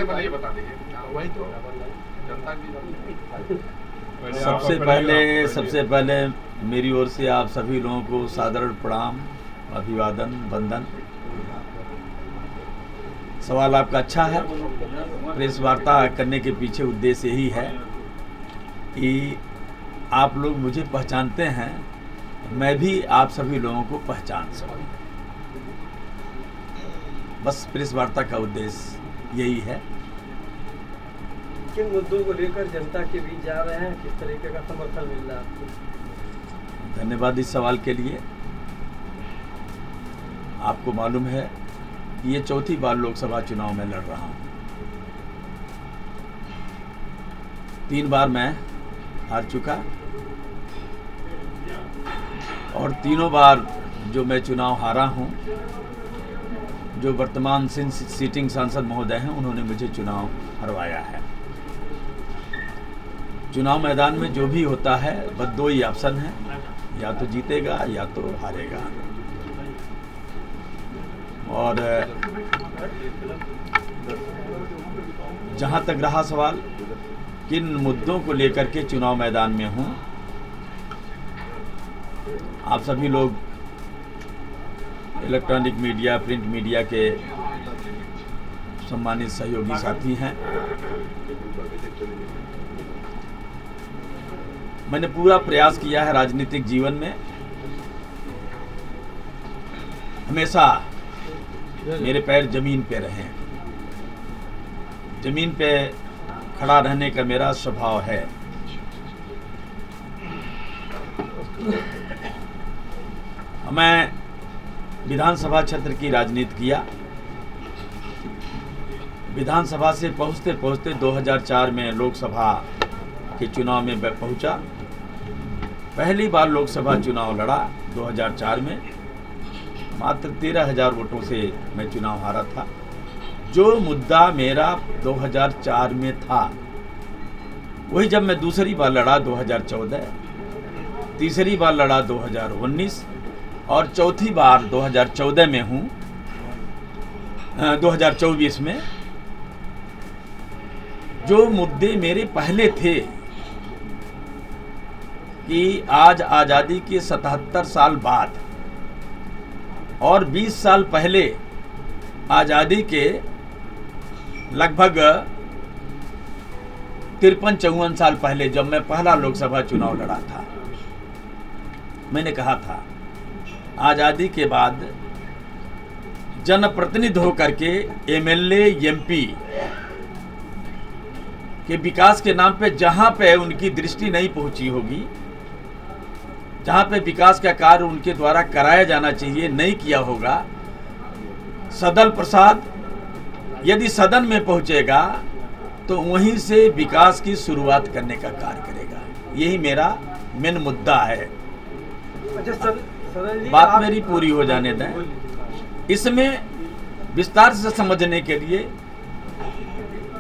सबसे पहले ये बता दीजिए, वही तो जनता की सबसे पहले मेरी ओर से आप सभी लोगों को सादर प्रणाम, अभिवादन, वंदन। सवाल आपका अच्छा है। प्रेस वार्ता करने के पीछे उद्देश्य यही है कि आप लोग मुझे पहचानते हैं, मैं भी आप सभी लोगों को पहचान सकूं। बस प्रेस वार्ता का उद्देश्य यही है। किन मुद्दों को लेकर जनता के बीच जा रहे हैं, किस तरीके का समर्थन मिल रहा है आपको? धन्यवाद इस सवाल के लिए। आपको मालूम है कि ये चौथी बार लोकसभा चुनाव में लड़ रहा हूँ। 3 बार मैं हार चुका और तीनों बार जो मैं चुनाव हारा हूँ, जो वर्तमान सीटिंग सांसद महोदय हैं, उन्होंने मुझे चुनाव हरवाया है। चुनाव मैदान में जो भी होता है बस 2 ही ऑप्शन है, या तो जीतेगा या तो हारेगा। और जहां तक रहा सवाल किन मुद्दों को लेकर के चुनाव मैदान में हूं, आप सभी लोग इलेक्ट्रॉनिक मीडिया, प्रिंट मीडिया के सम्मानित सहयोगी साथी हैं। मैंने पूरा प्रयास किया है राजनीतिक जीवन में, हमेशा मेरे पैर जमीन पे रहे। जमीन पे खड़ा रहने का मेरा स्वभाव है। मैं विधानसभा क्षेत्र की राजनीति किया। विधानसभा से पहुंचते पहुंचते 2004 में लोकसभा के चुनाव में पहुंचा। पहली बार लोकसभा चुनाव लड़ा 2004 में। मात्र 13,000 वोटों से मैं चुनाव हारा था। जो मुद्दा मेरा 2004 में था, वही जब मैं दूसरी बार लड़ा 2014, तीसरी बार लड़ा 2019 और चौथी बार 2014 में हूँ, 2024 में। जो मुद्दे मेरे पहले थे कि आज आज़ादी के 77 साल बाद और 20 साल पहले आज़ादी के लगभग 53-54 साल पहले जब मैं पहला लोकसभा चुनाव लड़ा था, मैंने कहा था आज़ादी के बाद जनप्रतिनिधि होकर के एमएलए, एमपी के विकास के नाम पे जहां पे उनकी दृष्टि नहीं पहुंची होगी, जहां पे विकास का कार्य उनके द्वारा कराया जाना चाहिए नहीं किया होगा, सदन प्रसाद यदि सदन में पहुंचेगा तो वहीं से विकास की शुरुआत करने का कार्य करेगा। यही मेरा मेन मुद्दा है। अच्छा बात मेरी पूरी हो जाने दें। इसमें विस्तार से समझने के लिए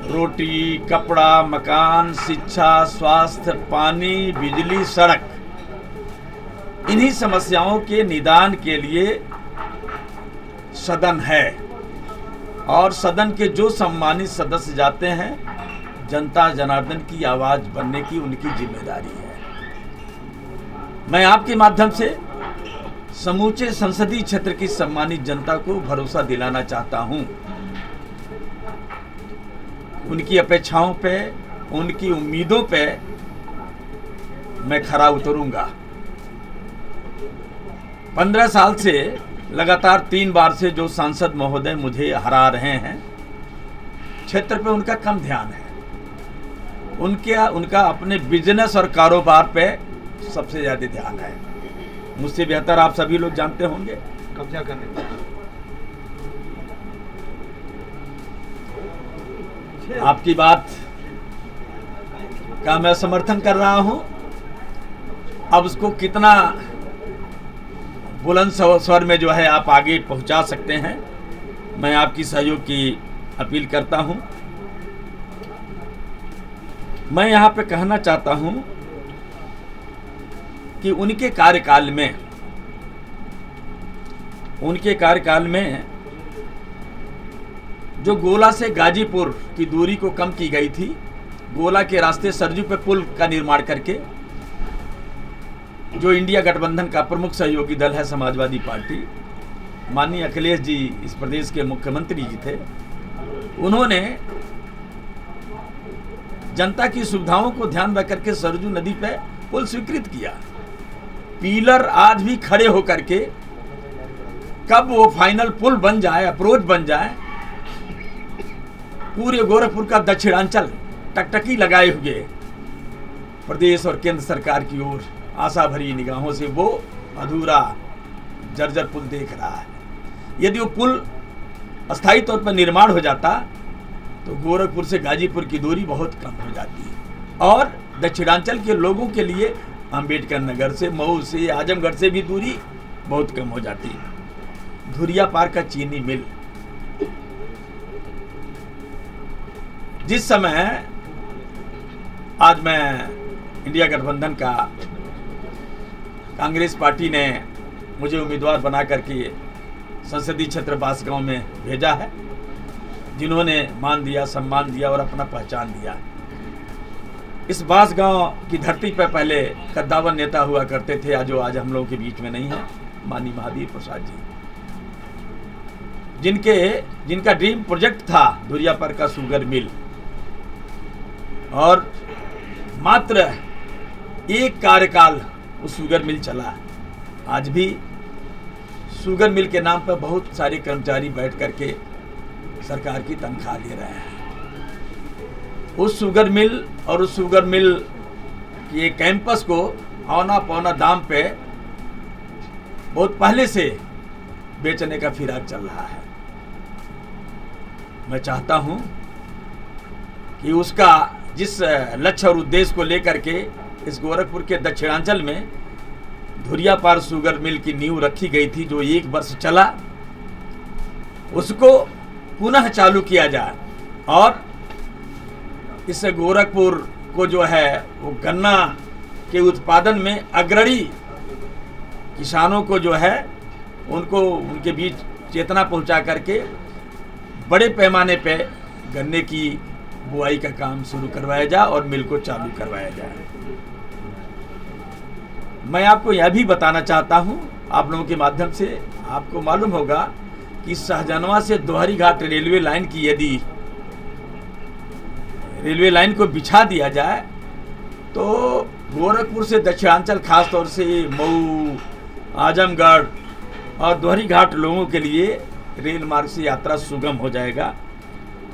रोटी, कपड़ा, मकान, शिक्षा, स्वास्थ्य, पानी, बिजली, सड़क, इन्हीं समस्याओं के निदान के लिए सदन है। और सदन के जो सम्मानित सदस्य जाते हैं, जनता जनार्दन की आवाज बनने की उनकी जिम्मेदारी है। मैं आपके माध्यम से समूचे संसदीय क्षेत्र की सम्मानित जनता को भरोसा दिलाना चाहता हूं। उनकी अपेक्षाओं पे, उनकी उम्मीदों पे मैं खरा उतरूंगा। 15 साल से लगातार 3 बार से जो सांसद महोदय मुझे हरा रहे हैं, क्षेत्र पे उनका कम ध्यान है। उनका अपने बिजनेस और कारोबार पे सबसे ज्यादा ध्यान है। मुझसे बेहतर आप सभी लोग जानते होंगे। कब्जा करने आपकी बात का मैं समर्थन कर रहा हूं। अब उसको कितना बुलंद स्वर में जो है आप आगे पहुंचा सकते हैं, मैं आपकी सहयोग की अपील करता हूं। मैं यहां पे कहना चाहता हूं कि उनके कार्यकाल में जो गोला से गाजीपुर की दूरी को कम की गई थी, गोला के रास्ते सरजू पे पुल का निर्माण करके, जो इंडिया गठबंधन का प्रमुख सहयोगी दल है समाजवादी पार्टी, माननीय अखिलेश जी इस प्रदेश के मुख्यमंत्री जी थे, उन्होंने जनता की सुविधाओं को ध्यान रख करके सरजू नदी पे पुल स्वीकृत किया। पिलर आज भी खड़े होकर के, कब वो फाइनल पुल बन जाए, अप्रोच बन जाए, पूरे गोरखपुर का दक्षिणांचल टकटकी लगाए हुए प्रदेश और केंद्र सरकार की ओर आशा भरी निगाहों से वो अधूरा जर्जर पुल देख रहा है। यदि वो पुल अस्थायी तौर पर निर्माण हो जाता तो गोरखपुर से गाजीपुर की दूरी बहुत कम हो जाती और दक्षिणांचल के लोगों के लिए अंबेडकर नगर से, मऊ से, आजमगढ़ से भी दूरी बहुत कम हो जाती। धुरिया पार का चीनी मिल, जिस समय आज मैं इंडिया गठबंधन का, कांग्रेस पार्टी ने मुझे उम्मीदवार बना करके संसदीय क्षेत्र बांसगांव में भेजा है, जिन्होंने मान दिया, सम्मान दिया और अपना पहचान दिया। इस बांसगांव की धरती पर पहले कद्दावर नेता हुआ करते थे, जो आज हम लोगों के बीच में नहीं है, माननीय महावीर प्रसाद जी, जिनका ड्रीम प्रोजेक्ट था धुरियापार का शुगर मिल, और मात्र एक कार्यकाल उस शुगर मिल चला। आज भी शुगर मिल के नाम पर बहुत सारे कर्मचारी बैठ करके सरकार की तनख्वाह ले रहे हैं। उस शुगर मिल और उस शुगर मिल के कैंपस को औना पौना दाम पे बहुत पहले से बेचने का फिराक चल रहा है। मैं चाहता हूं कि उसका जिस लक्ष्य और उद्देश्य को लेकर के इस गोरखपुर के दक्षिणांचल में धुरियापार शुगर मिल की नींव रखी गई थी, जो 1 वर्ष चला, उसको पुनः चालू किया जाए और इससे गोरखपुर को जो है वो गन्ना के उत्पादन में अग्रणी किसानों को जो है उनको उनके बीच चेतना पहुंचा करके बड़े पैमाने पे गन्ने की बुआई का काम शुरू करवाया जाए और मिल को चालू करवाया जाए। मैं आपको यह भी बताना चाहता हूं, आप लोगों के माध्यम से, आपको मालूम होगा कि सहजनवा से दोहरी घाट रेलवे लाइन की यदि रेलवे लाइन को बिछा दिया जाए तो गोरखपुर से दक्षिणांचल, खास तौर से मऊ, आजमगढ़ और दोहरी घाट लोगों के लिए रेल मार्ग से यात्रा सुगम हो जाएगा,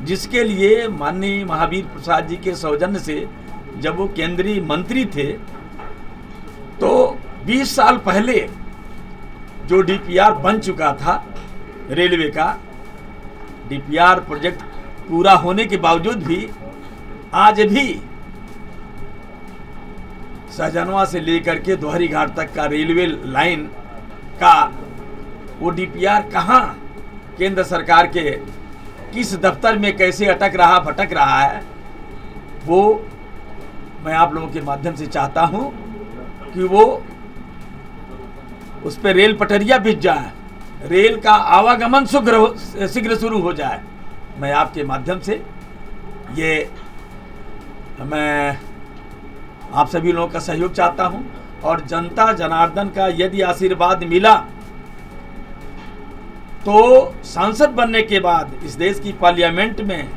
जिसके लिए माननीय महावीर प्रसाद जी के सौजन्य से जब वो केंद्रीय मंत्री थे तो 20 साल पहले जो डीपीआर बन चुका था रेलवे का, डीपीआर प्रोजेक्ट पूरा होने के बावजूद भी आज भी सहजनवा से लेकर के दोहरी घाट तक का रेलवे लाइन का वो डीपीआर कहाँ केंद्र सरकार के किस दफ्तर में कैसे अटक रहा, भटक रहा है, वो मैं आप लोगों के माध्यम से चाहता हूं कि वो उस पर रेल पटरिया बिछ जाए, रेल का आवागमन शीघ्र शुरू हो जाए। मैं आपके माध्यम से ये मैं आप सभी लोगों का सहयोग चाहता हूं और जनता जनार्दन का यदि आशीर्वाद मिला तो सांसद बनने के बाद इस देश की पार्लियामेंट में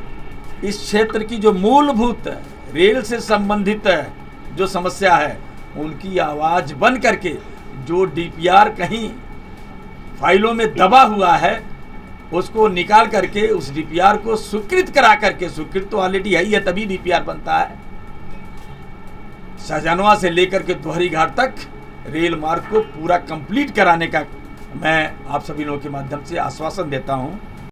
इस क्षेत्र की जो मूलभूत रेल से संबंधित जो समस्या है उनकी आवाज बन करके जो डीपीआर कहीं फाइलों में दबा हुआ है उसको निकाल करके उस डीपीआर को स्वीकृत करा करके, स्वीकृत तो ऑलरेडी है ही है, तभी डीपीआर बनता है, सहजनवा से लेकर के दोहरी घाट तक रेल मार्ग को पूरा कंप्लीट कराने का मैं आप सभी लोगों के माध्यम से आश्वासन देता हूं।